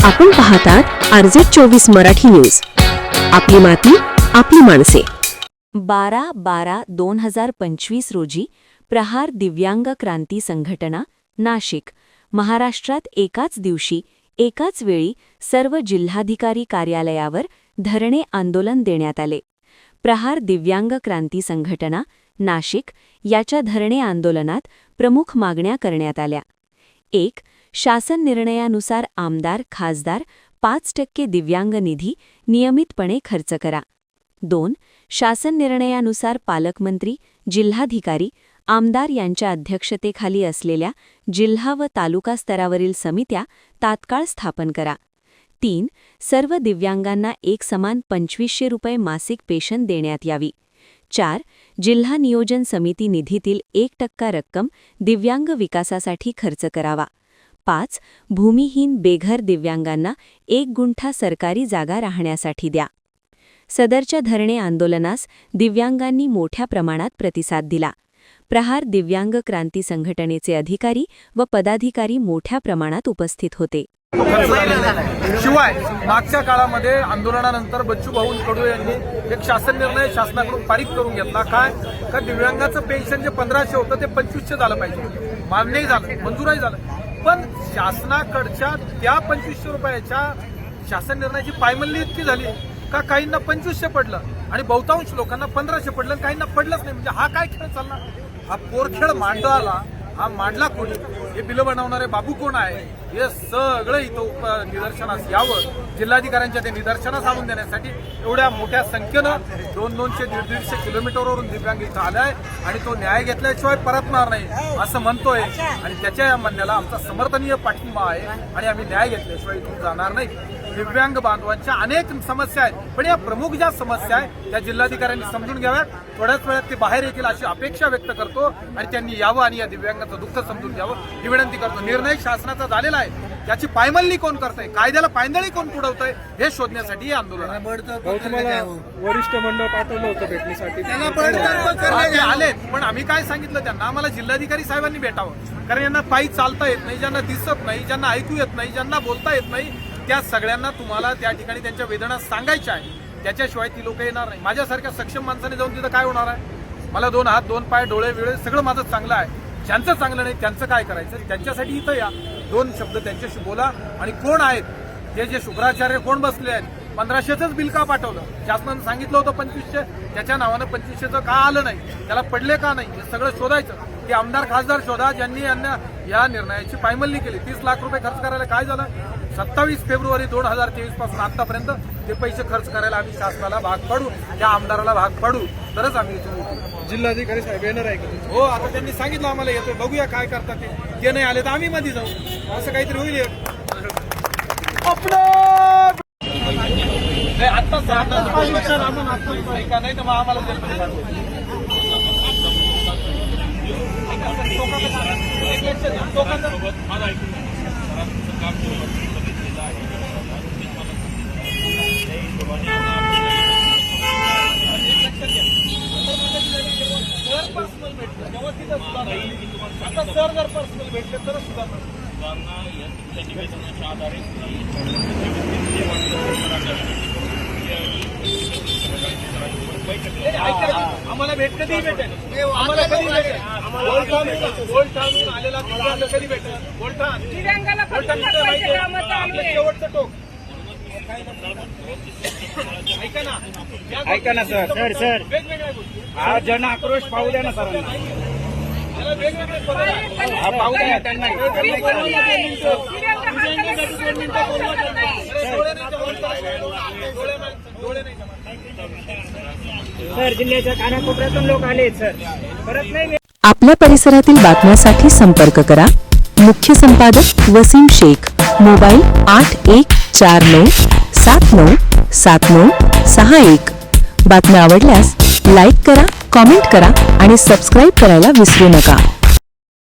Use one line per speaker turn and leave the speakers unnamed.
आपण पाहतात RZ24 Marathi news. आपली माती आपली माणसे.
12/12/2025 रोजी प्रहार दिव्यांग क्रांती संघटना नाशिक महाराष्ट्रात एकाच दिवशी एकाच वेळी सर्व जिल्हाधिकारी कार्यालयावर धरणे आंदोलन देण्यात आले. प्रहार दिव्यांग क्रांती संघटना नाशिक याच्या धरणे आंदोलनात प्रमुख मागण्या करण्यात आल्या. 1. शासन निर्णयानुसार आमदार खासदार 5% दिव्यांग निधी नियमितपणे खर्च करा. 2. शासन निर्णयानुसार पालकमंत्री जिल्हाधिकारी आमदार यांच्या अध्यक्षतेखाली असलेल्या जिल्हा व तालुका स्तरावरील समित्या तात्काळ स्थापन करा. 3. सर्व दिव्यांगांना एक समान 2500 रुपये मासिक पेन्शन देण्यात यावी. 4. जिल्हा नियोजन समिती निधीतील 1% रक्कम दिव्यांग विकासासाठी खर्च करावा. 5. भूमिहीन बेघर दिव्यांगांना 1 गुंठा सरकारी जागा राहण्यासाठी द्या. सदरच्या धरणे आंदोलनास दिव्यांगांनी मोठ्या प्रमाणात प्रतिसाद दिला. प्रहार दिव्यांग क्रांती संघटनेचे अधिकारी व पदाधिकारी मोठ्या प्रमाणात उपस्थित होते.
शिवाय मागच्या काळामध्ये आंदोलनानंतर बच्चूभाऊ कडू यांनी एक शासन निर्णय शासनाकडून पारित करून घेतला. काय का दिव्यांगाचं पेन्शन जे 1500 होतं ते 2500 झालं पाहिजे. मान्यही झालं, मंजूरही झालं. पण शासनाकडच्या त्या 2500 रुपयाच्या शासन निर्णयाची पायमल्ली इतकी झाली का काहींना 2500 पडलं आणि बहुतांश लोकांना 1500 पडलं, काहींना पडलंच नाही. म्हणजे हा काय खेळ चालला? हा पोरखेळ मांडला, हा मांडला कोणी? हे बिलं बनवणारे बाबू कोण आहे? हे सगळं इथं निदर्शनास यावं. जिल्हाधिकाऱ्यांच्या ते निदर्शनास आणून देण्यासाठी एवढ्या मोठ्या संख्येनं 200-150 किलोमीटरवरून दिव्यांग इथं आलाय आणि तो न्याय घेतल्याशिवाय परतणार नाही असं म्हणतोय. आणि त्याच्या या म्हणण्याला आमचा समर्थनीय पाठिंबा आहे आणि आम्ही न्याय घेतल्याशिवाय इथून जाणार नाही. दिव्यांग बांधवांच्या अनेक समस्या आहेत, पण या प्रमुख ज्या समस्या आहेत त्या जिल्हाधिकाऱ्यांनी समजून घ्याव्यात. थोड्याच वेळात ते बाहेर येतील अशी अपेक्षा व्यक्त करतो आणि त्यांनी यावं आणि या दिव्यांगाचं दुःख समजून घ्यावं ही विनंती करतो. निर्णय शासनाचा झालेला आहे, त्याची पायमल्ली कोण करतंय, कायद्याला पायंदळी कोण पुढवतंय हे शोधण्यासाठी हे आंदोलन आहे.
वरिष्ठ मंडळ पाठवलं होतं भेटणीसाठी,
आले. पण आम्ही काय सांगितलं त्यांना, आम्हाला जिल्हाधिकारी साहेबांनी भेटावं. कारण यांना पायी चालता येत नाही, ज्यांना दिसत नाही, ज्यांना ऐकू येत नाही, ज्यांना बोलता येत नाही, त्या सगळ्यांना तुम्हाला त्या ठिकाणी त्यांच्या वेदना सांगायच्या आहे. त्याच्याशिवाय ती लोक येणार नाही. माझ्यासारख्या सक्षम माणसाने जाऊन तिथं काय होणार आहे? मला 2 हात 2 पाय डोळे वेळे सगळं माझं चांगलं आहे. ज्यांचं चांगलं नाही त्यांचं काय करायचं? त्यांच्यासाठी इथं या, 2 शब्द त्यांच्याशी बोला. आणि कोण आहेत ते जे शुक्राचार्य कोण बसले आहेत? 1500च बिल का पाठवलं? शासनानं सांगितलं होतं 2500, त्याच्या नावानं 2500चं का आलं नाही? त्याला पडले का नाही? हे सगळं शोधायचं. ते आमदार खासदार शोधा ज्यांनी यांना या निर्णयाची पायमल्ली केली. 30 लाख रुपये खर्च करायला काय झालं? 27 फेब्रुवारी 2023 पासून आतापर्यंत ते पैसे खर्च करायला आम्ही शासनाला भाग पाडू, त्या आमदाराला भाग पाडू, तरच आम्ही इथून उठू.
जिल्हाधिकारी साहेब येणार आहे का?
हो, आता त्यांनी सांगितलं आम्हाला येतो, बघूया काय करतात ते नाही आले तर आम्ही मध्ये जाऊ, असं काहीतरी होईल. आता नाही तर मग आम्हाला आता सर जर पर्सनल भेटले तरच सुधारणा. आम्हाला भेटलं ती भेटेल, आम्हाला कधी भेटेल? गोल्ठाणून आलेला कधी भेटेल? गोल्ठाण शेवटचं टोक.
ऐका ना सर,
वेगवेगळ्या गोष्टी
हा जन आक्रोश पाहू द्या ना सरांना.
वेगवेगळे
पाहू द्या त्यांना. सर जिल्ह्याच्या कानाकोपऱ्यातून लोक आले सर, परत नाही.
आपल्या परिसरातील बातम्यांसाठी संपर्क करा. मुख्य संपादक वसीम शेख. मोबाईल 8149797961. बातम्या आवडल्यास लाईक करा, कॉमेंट करा आणि सबस्क्राईब करायला विसरू नका.